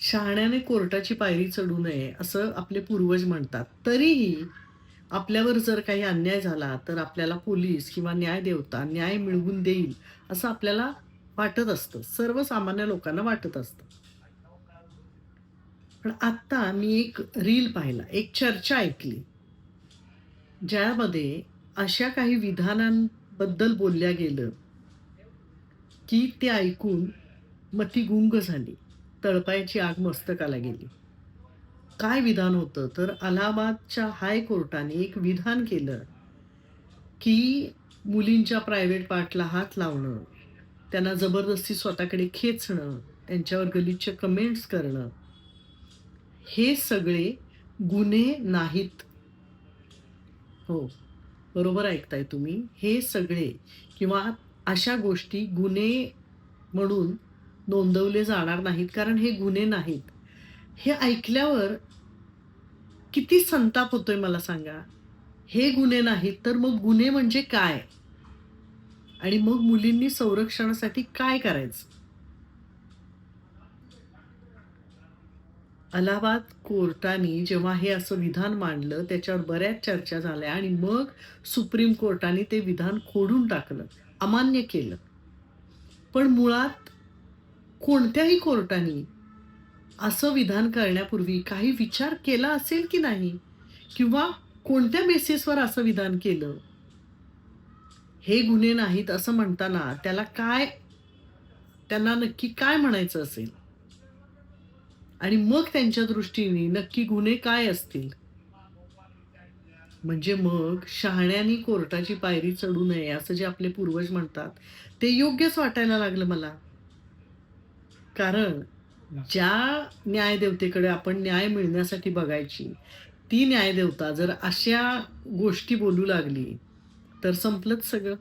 शहाण्याने कोर्टाची पायरी चढू नये असं आपले पूर्वज म्हणतात. तरीही आपल्यावर जर काही अन्याय झाला, तर आपल्याला पोलीस किंवा न्यायदेवता न्याय मिळवून देईल असं आपल्याला वाटत असतं. सर्वसामान्य लोकांना वाटत असतं. पण आत्ता मी एक रील पाहिला, एक चर्चा ऐकली, ज्यामध्ये अशा काही विधानांबद्दल बोलल्या गेलं, की ते ऐकून मती गुंग झाली. तळपायाची आग मस्तकाला गेली. काय विधान होतं, तर अलाहाबादच्या हायकोर्टाने एक विधान केलं, की मुलींच्या प्रायव्हेट पार्टला हात लावणं, त्यांना जबरदस्ती स्वतःकडे खेचणं, त्यांच्यावर गलिच्छ कमेंट्स करणं, हे सगळे गुन्हे नाहीत. हो, बरोबर ऐकताय तुम्ही. हे सगळे किंवा अशा गोष्टी गुन्हे म्हणून नोंदवले जाणार नाहीत, कारण हे गुन्हे नाहीत. हे ऐकल्यावर किती संताप होतोय मला सांगा. हे गुन्हे नाहीत, तर मग गुन्हे म्हणजे काय? आणि मग मुलींनी संरक्षणासाठी काय करायचं? अलाहाबाद कोर्टाने जेव्हा हे असं विधान मांडलं, त्याच्यावर बऱ्याच चर्चा झाल्या आणि मग सुप्रीम कोर्टाने ते विधान खोडून टाकलं, अमान्य केलं. पण मुळात कोणत्याही कोर्टाने असं विधान करण्यापूर्वी काही विचार केला असेल की नाही? किंवा कोणत्या बेसिसवर असं विधान केलं? हे गुन्हे नाहीत असं म्हणताना त्यांना नक्की काय म्हणायचं असेल? आणि मग त्यांच्या दृष्टीने नक्की गुन्हे काय असतील? म्हणजे मग शहाण्यानी कोर्टाची पायरी चढू नये असं जे आपले पूर्वज म्हणतात, ते योग्यच वाटायला लागलं मला. कारण ज्या न्यायदेवतेकडे आपण न्याय मिळण्यासाठी बघायची, ती न्यायदेवता जर अशा गोष्टी बोलू लागली, तर संपलंच सगळं.